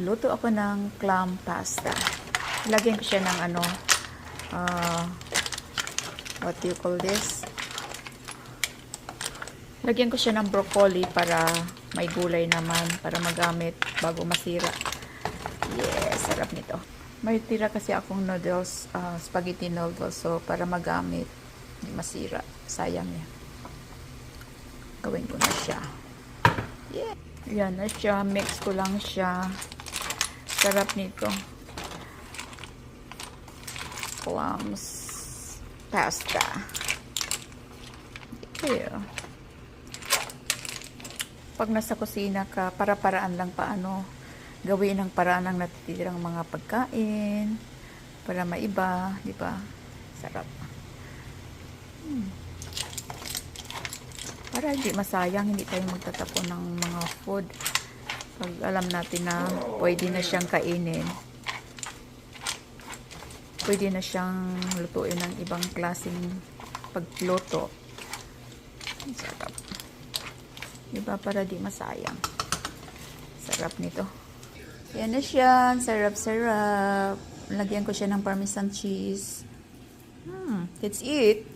Luto ako ng clam pasta. Lagyan ko siya ng ano, what do you call this? Lagyan ko siya ng broccoli para may gulay naman, para magamit bago masira. Yes, sarap nito. May tira kasi akong noodles, spaghetti noodles, so para magamit, hindi masira. Sayang niya. Gawin ko na siya. Yeah. Yan na siya. Mix ko lang siya. Sarap nito. Clams pasta. Yeah. Pag nasa kusina ka, para-paraan lang paano gawin ang paraan ng natitirang mga pagkain para maiba, di ba? Sarap. Para hindi masayang, hindi tayo magtatapon ng mga food. Pag alam natin na pwede na siyang kainin, pwede na siyang lutuin ng ibang klaseng pagluto. Sarap. Diba? Para di masayang. Sarap nito. Yan na siya. Sarap-sarap. Lagyan ko siya ng parmesan cheese. Let's eat.